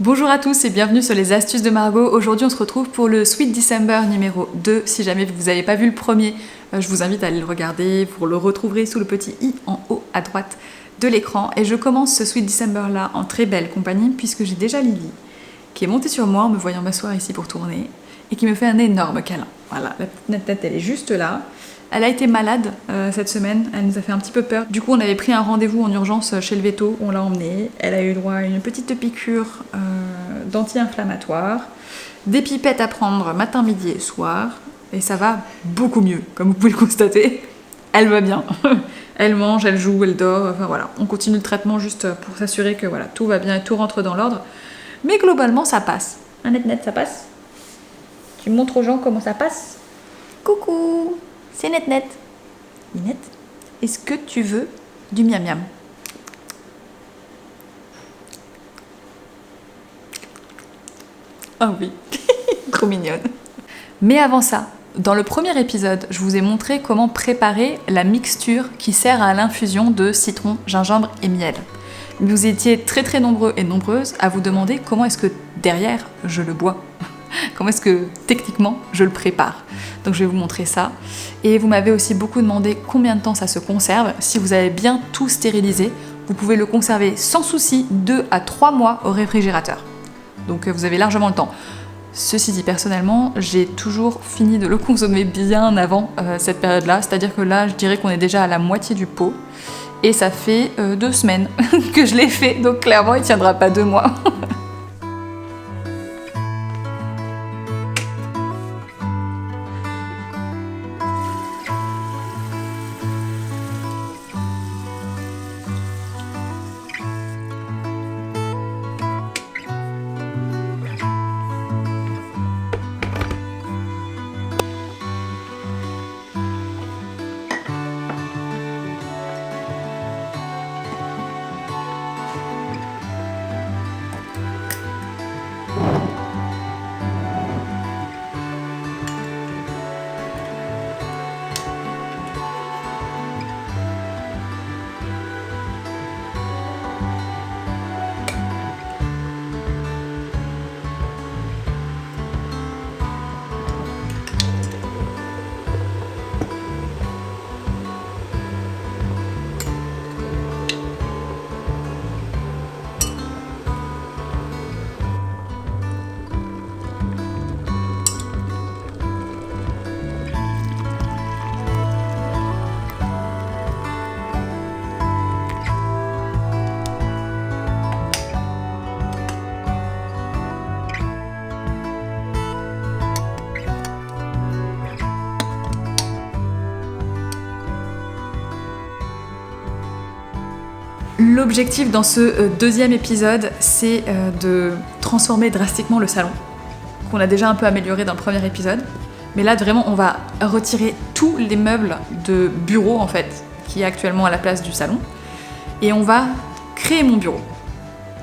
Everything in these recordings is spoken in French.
Bonjour à tous et bienvenue sur les astuces de Margot. Aujourd'hui on se retrouve pour le Sweet December numéro 2. Si jamais vous n'avez pas vu le premier, je vous invite à aller le regarder. Vous le retrouverez sous le petit i en haut à droite de l'écran. Et je commence ce Sweet December là en très belle compagnie puisque j'ai déjà Lily qui est montée sur moi en me voyant m'asseoir ici pour tourner et qui me fait un énorme câlin. Voilà, la petite tête elle est juste là. Elle a été malade cette semaine, elle nous a fait un petit peu peur. Du coup, on avait pris un rendez-vous en urgence chez le véto, on l'a emmenée. Elle a eu droit à une petite piqûre d'anti-inflammatoire, des pipettes à prendre matin, midi et soir. Et ça va beaucoup mieux, comme vous pouvez le constater. Elle va bien. Elle mange, elle joue, elle dort. Enfin voilà, on continue le traitement juste pour s'assurer que voilà, tout va bien et tout rentre dans l'ordre. Mais globalement, ça passe. Un net, ça passe. Tu montres aux gens comment ça passe. Coucou, c'est Net. Ninette, est-ce que tu veux du miam miam? Ah oui, trop mignonne. Mais avant ça, dans le premier épisode, je vous ai montré comment préparer la mixture qui sert à l'infusion de citron, gingembre et miel. Vous étiez très nombreux et nombreuses à vous demander comment est-ce que derrière je le bois. Comment est-ce que techniquement je le prépare. Donc je vais vous montrer ça. Et vous m'avez aussi beaucoup demandé combien de temps ça se conserve. Si vous avez bien tout stérilisé, vous pouvez le conserver sans souci 2 à 3 mois au réfrigérateur. Donc vous avez largement le temps. Ceci dit, personnellement, j'ai toujours fini de le consommer bien avant cette période-là. C'est-à-dire que là, je dirais qu'on est déjà à la moitié du pot. Et ça fait 2 semaines que je l'ai fait. Donc clairement, il tiendra pas 2 mois. L'objectif dans ce deuxième épisode, c'est de transformer drastiquement le salon, qu'on a déjà un peu amélioré dans le premier épisode. Mais là, vraiment, on va retirer tous les meubles de bureau, en fait, qui est actuellement à la place du salon. Et on va créer mon bureau.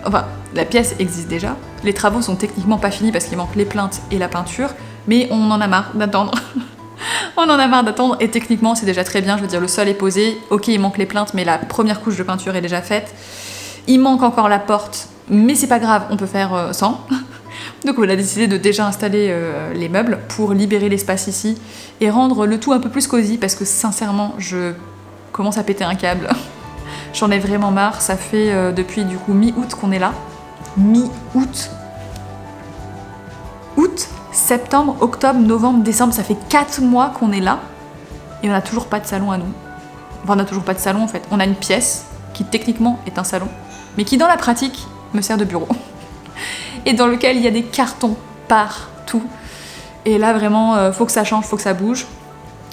Enfin, la pièce existe déjà. Les travaux sont techniquement pas finis parce qu'il manque les plinthes et la peinture. Mais on en a marre d'attendre. On en a marre d'attendre et techniquement c'est déjà très bien, je veux dire le sol est posé, ok il manque les plinthes mais la première couche de peinture est déjà faite, il manque encore la porte mais c'est pas grave, on peut faire sans. Donc on a décidé de déjà installer les meubles pour libérer l'espace ici et rendre le tout un peu plus cosy parce que sincèrement je commence à péter un câble. J'en ai vraiment marre, ça fait depuis du coup mi-août qu'on est là. Mi-août. Août, septembre, octobre, novembre, décembre, ça fait 4 mois qu'on est là et on n'a toujours pas de salon à nous. Enfin, on n'a toujours pas de salon en fait. On a une pièce qui techniquement est un salon, mais qui dans la pratique me sert de bureau. Et dans lequel il y a des cartons partout. Et là vraiment, faut que ça change, faut que ça bouge.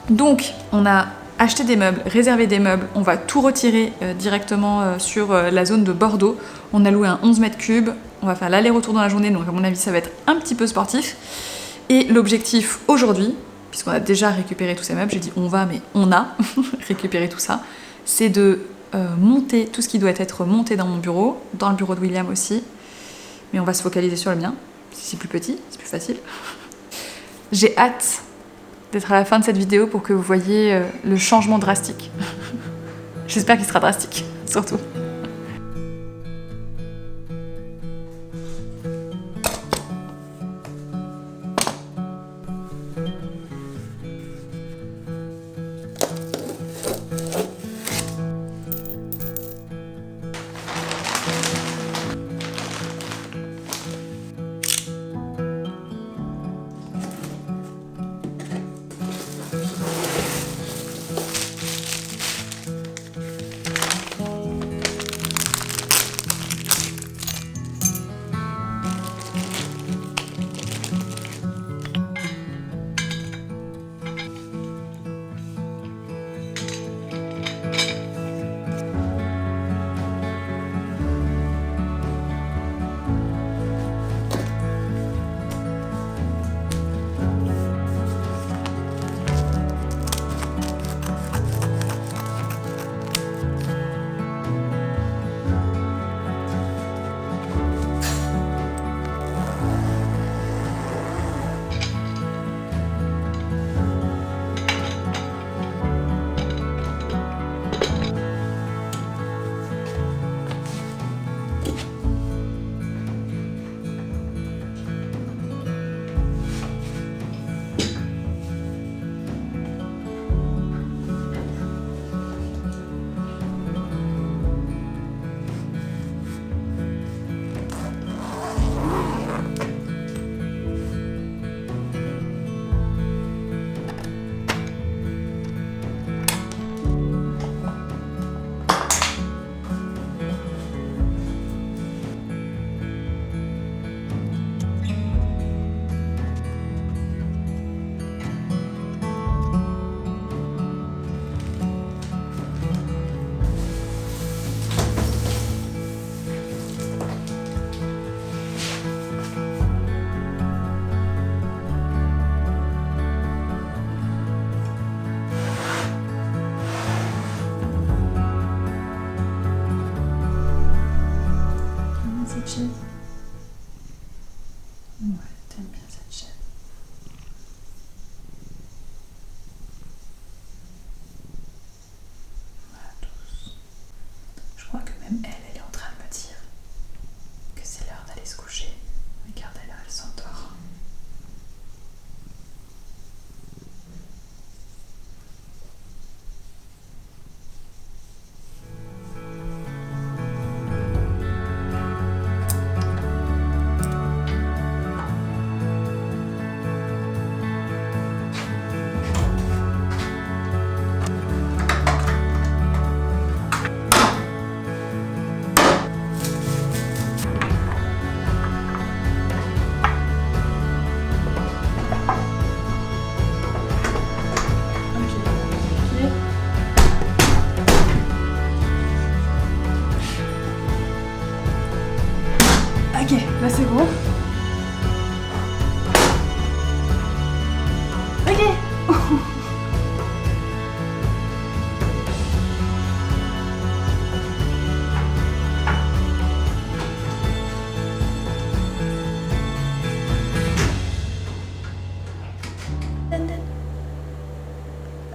Donc, on a acheté des meubles, réservé des meubles, on va tout retirer directement sur la zone de Bordeaux. On a loué un 11 mètres cubes, on va faire l'aller-retour dans la journée, donc à mon avis ça va être un petit peu sportif. Et l'objectif aujourd'hui, puisqu'on a déjà récupéré tous ces meubles, j'ai dit on va mais on a récupéré tout ça, c'est de monter tout ce qui doit être monté dans mon bureau, dans le bureau de William aussi, mais on va se focaliser sur le mien, c'est plus petit, c'est plus facile. J'ai hâte d'être à la fin de cette vidéo pour que vous voyez le changement drastique. J'espère qu'il sera drastique, surtout. cette chaise? Ouais, t'aimes bien cette chaise. Voilà, douce. Je crois que même elle est en train de me dire que c'est l'heure d'aller se coucher. Regardez là, elle s'endort. Ok, là c'est bon. Ok.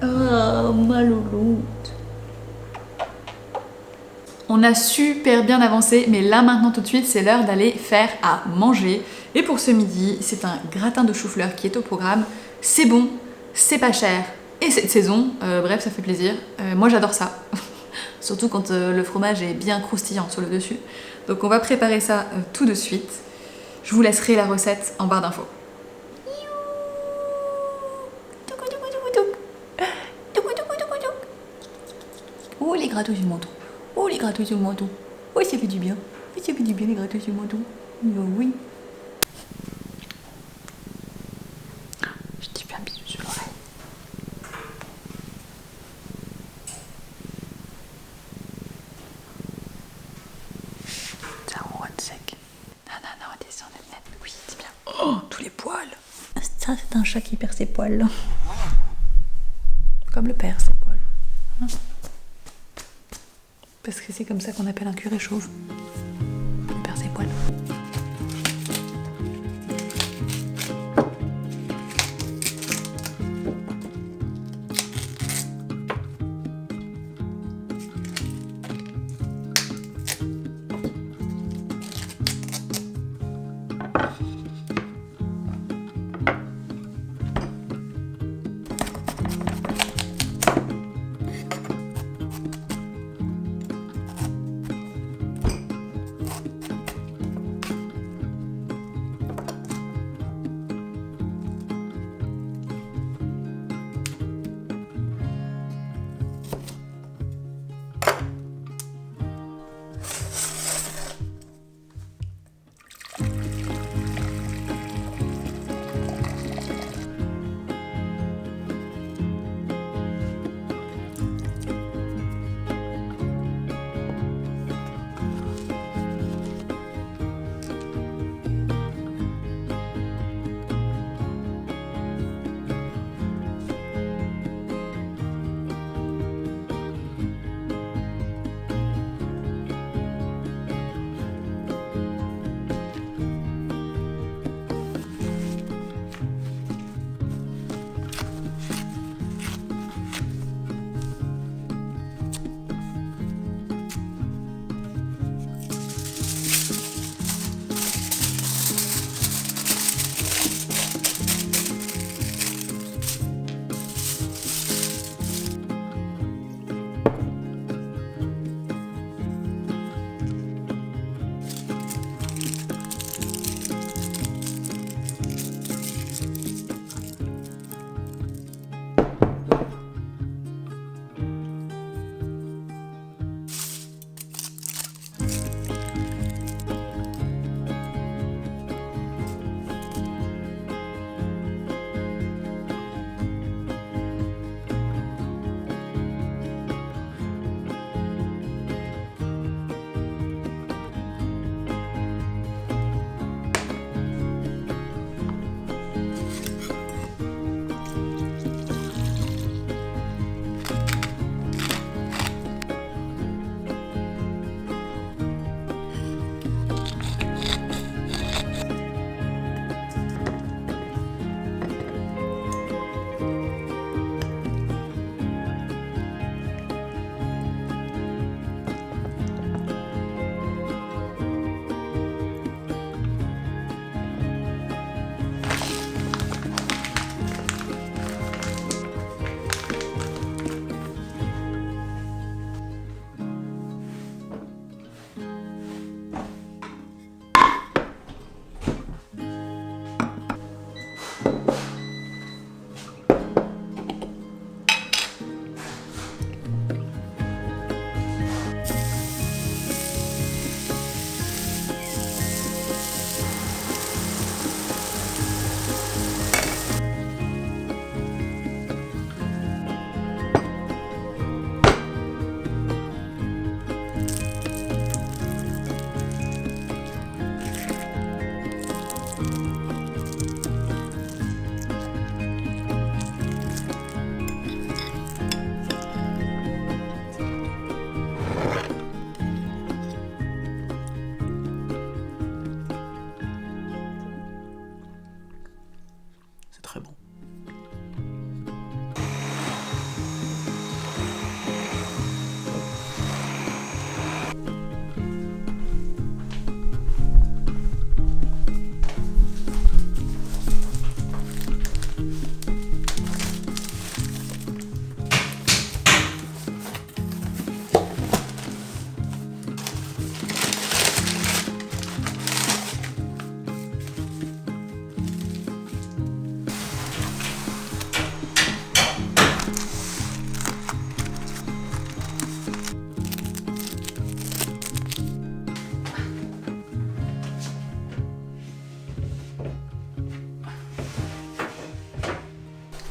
Oh, ma louloute. On a super bien avancé, mais là maintenant tout de suite, c'est l'heure d'aller faire à manger. Et pour ce midi, c'est un gratin de chou-fleur qui est au programme. C'est bon, c'est pas cher, et c'est de saison, bref, ça fait plaisir. Moi j'adore ça, surtout quand le fromage est bien croustillant sur le dessus. Donc on va préparer ça tout de suite. Je vous laisserai la recette en barre d'infos. Oh les gratouilles du menton. Oh les gratouilles sur le menton. Oh ça fait du bien. Oh, ça fait du bien les gratouilles sur le menton. Oh, oui. Je te fais un bisou sur l'oreille. Ça ronronne sec. Non, descends net. Oui, c'est bien. Oh, tous les poils. Ça, c'est un chat qui perd ses poils. Comme le père, ses poils. Hein? Parce que c'est comme ça qu'on appelle un curé chauve. Il perd ses poils.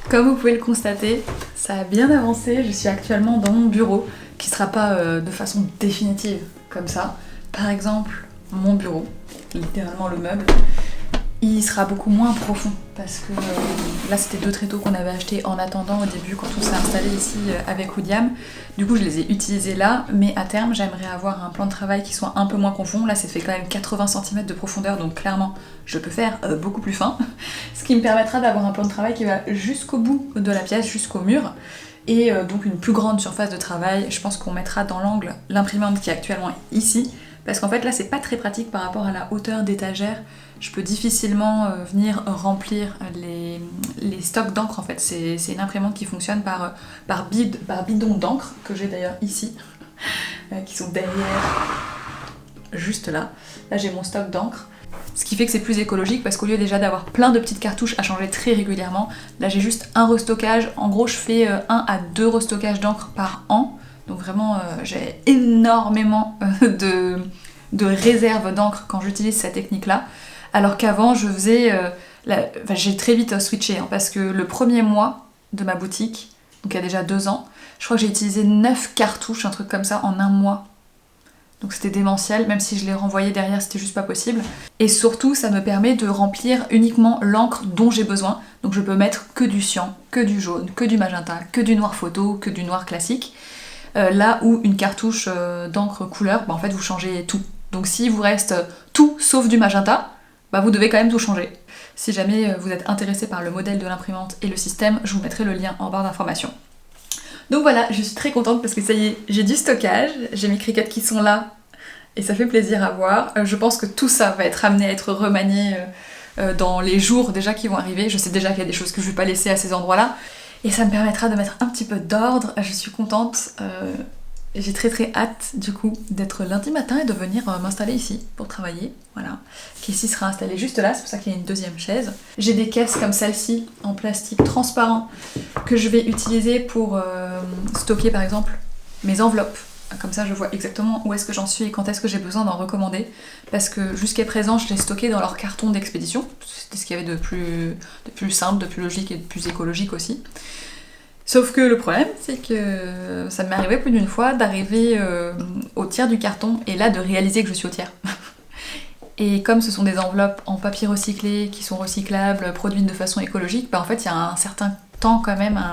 Comme vous pouvez le constater, ça a bien avancé. Je suis actuellement dans mon bureau, qui sera pas de façon définitive comme ça. Par exemple, mon bureau, littéralement le meuble, il sera beaucoup moins profond parce que là c'était 2 tréteaux qu'on avait achetés en attendant au début quand on s'est installé ici avec William. Du coup je les ai utilisés là, mais à terme j'aimerais avoir un plan de travail qui soit un peu moins profond. Là ça fait quand même 80 cm de profondeur, donc clairement je peux faire beaucoup plus fin. Ce qui me permettra d'avoir un plan de travail qui va jusqu'au bout de la pièce, jusqu'au mur. Et donc une plus grande surface de travail. Je pense qu'on mettra dans l'angle l'imprimante qui est actuellement ici. Parce qu'en fait là c'est pas très pratique par rapport à la hauteur d'étagère. Je peux difficilement venir remplir les stocks d'encre en fait. C'est une imprimante qui fonctionne par bidon d'encre, que j'ai d'ailleurs ici, qui sont derrière, juste là. Là j'ai mon stock d'encre. Ce qui fait que c'est plus écologique parce qu'au lieu déjà d'avoir plein de petites cartouches à changer très régulièrement, là j'ai juste un restockage. En gros je fais 1 à 2 restockages d'encre par an. Donc vraiment j'ai énormément de réserve d'encre quand j'utilise cette technique-là. Alors qu'avant, je faisais... j'ai très vite switché, hein, parce que le premier mois de ma boutique, donc il y a déjà 2 ans, je crois que j'ai utilisé 9 cartouches, un truc comme ça, en 1 mois. Donc c'était démentiel, même si je les renvoyais derrière, c'était juste pas possible. Et surtout, ça me permet de remplir uniquement l'encre dont j'ai besoin. Donc je peux mettre que du cyan, que du jaune, que du magenta, que du noir photo, que du noir classique. Là où une cartouche d'encre couleur, en fait vous changez tout. Donc s'il vous reste tout sauf du magenta, vous devez quand même tout changer. Si jamais vous êtes intéressé par le modèle de l'imprimante et le système, je vous mettrai le lien en barre d'informations. Donc voilà, je suis très contente parce que ça y est, j'ai du stockage, j'ai mes crickets qui sont là et ça fait plaisir à voir. Je pense que tout ça va être amené à être remanié dans les jours déjà qui vont arriver. Je sais déjà qu'il y a des choses que je vais pas laisser à ces endroits-là et ça me permettra de mettre un petit peu d'ordre. Je suis contente. J'ai très hâte du coup d'être lundi matin et de venir m'installer ici pour travailler, voilà. Qui ici sera installée juste là, c'est pour ça qu'il y a une deuxième chaise. J'ai des caisses comme celle-ci en plastique transparent que je vais utiliser pour stocker par exemple mes enveloppes. Comme ça je vois exactement où est-ce que j'en suis et quand est-ce que j'ai besoin d'en recommander. Parce que jusqu'à présent je les stockais dans leur carton d'expédition. C'était ce qu'il y avait de plus simple, de plus logique et de plus écologique aussi. Sauf que le problème, c'est que ça m'est arrivé plus d'une fois d'arriver au tiers du carton et là de réaliser que je suis au tiers. Et comme ce sont des enveloppes en papier recyclé, qui sont recyclables, produites de façon écologique, en fait il y a un certain temps quand même.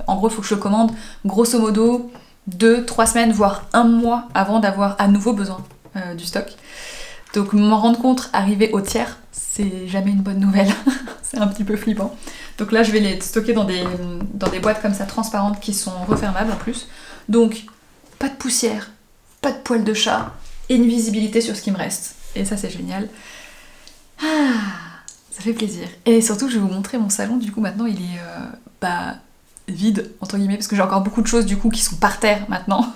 En gros, il faut que je le commande grosso modo 2-3 semaines, voire 1 mois avant d'avoir à nouveau besoin du stock. Donc m'en rendre compte, arriver au tiers, c'est jamais une bonne nouvelle. C'est un petit peu flippant. Donc là je vais les stocker dans des boîtes comme ça transparentes qui sont refermables en plus. Donc pas de poussière, pas de poils de chat et une visibilité sur ce qui me reste. Et ça c'est génial. Ça fait plaisir. Et surtout je vais vous montrer mon salon, du coup maintenant il est vide entre guillemets parce que j'ai encore beaucoup de choses du coup qui sont par terre maintenant.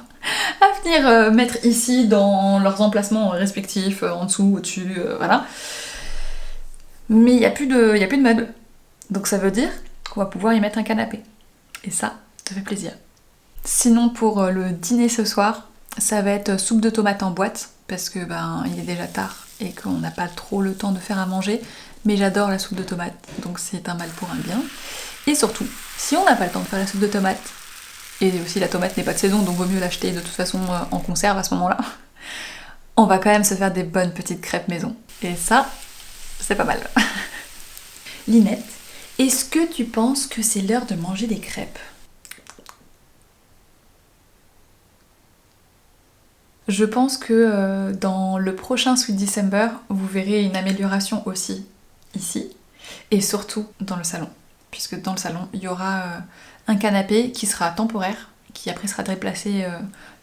À venir mettre ici dans leurs emplacements respectifs, en dessous, au-dessus, voilà. Mais il n'y a plus de meubles. Donc ça veut dire qu'on va pouvoir y mettre un canapé. Et ça fait plaisir. Sinon pour le dîner ce soir, ça va être soupe de tomates en boîte, parce que il est déjà tard et qu'on n'a pas trop le temps de faire à manger. Mais j'adore la soupe de tomates, donc c'est un mal pour un bien. Et surtout, si on n'a pas le temps de faire la soupe de tomates, et aussi la tomate n'est pas de saison, donc vaut mieux l'acheter de toute façon en conserve à ce moment-là, on va quand même se faire des bonnes petites crêpes maison. Et ça, c'est pas mal. Linette, est-ce que tu penses que c'est l'heure de manger des crêpes? Je pense que dans le prochain Sweet December, vous verrez une amélioration aussi ici, et surtout dans le salon. Puisque dans le salon, il y aura un canapé qui sera temporaire, qui après sera déplacé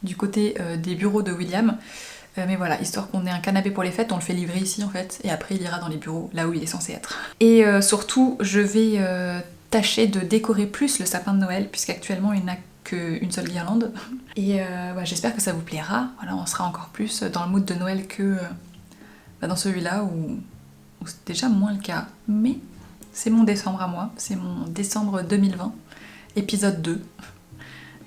du côté des bureaux de William. Mais voilà, histoire qu'on ait un canapé pour les fêtes, on le fait livrer ici en fait, et après il ira dans les bureaux, là où il est censé être. Et surtout, je vais tâcher de décorer plus le sapin de Noël, puisqu'actuellement il n'a qu'une seule guirlande. Et j'espère que ça vous plaira. Voilà, on sera encore plus dans le mood de Noël que dans celui-là, où c'est déjà moins le cas. Mais c'est mon décembre à moi, c'est mon décembre 2020, épisode 2.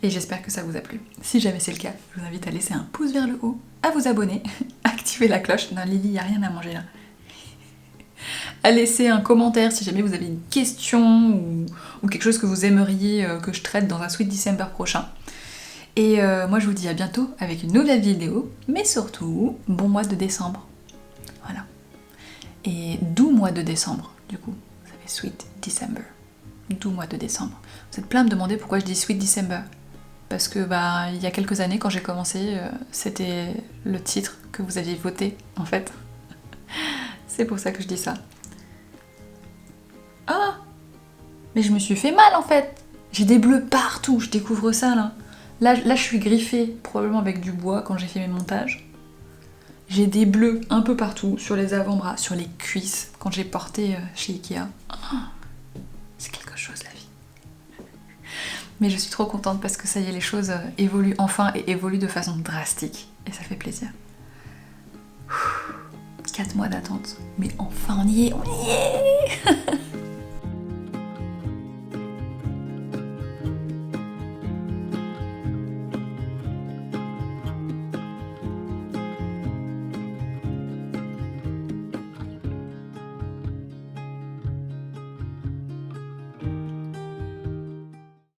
Et j'espère que ça vous a plu. Si jamais c'est le cas, je vous invite à laisser un pouce vers le haut, à vous abonner, activer la cloche. Non Lily, il n'y a rien à manger là. à laisser un commentaire si jamais vous avez une question ou quelque chose que vous aimeriez que je traite dans un Sweet December prochain. Et moi je vous dis à bientôt avec une nouvelle vidéo, mais surtout, bon mois de décembre. Voilà. Et doux mois de décembre, du coup. Ça fait Sweet December. Doux mois de décembre. Vous êtes plein à me demander pourquoi je dis Sweet December. Parce que il y a quelques années, quand j'ai commencé, c'était le titre que vous aviez voté, en fait. C'est pour ça que je dis ça. Ah! Mais je me suis fait mal, en fait. J'ai des bleus partout, je découvre ça, là. Là, je suis griffée, probablement avec du bois, quand j'ai fait mes montages. J'ai des bleus un peu partout, sur les avant-bras, sur les cuisses, quand j'ai porté chez Ikea. C'est quelque chose, la vie. Mais je suis trop contente parce que ça y est, les choses évoluent enfin et évoluent de façon drastique. Et ça fait plaisir. 4 mois d'attente. Mais enfin, on y est, on y est.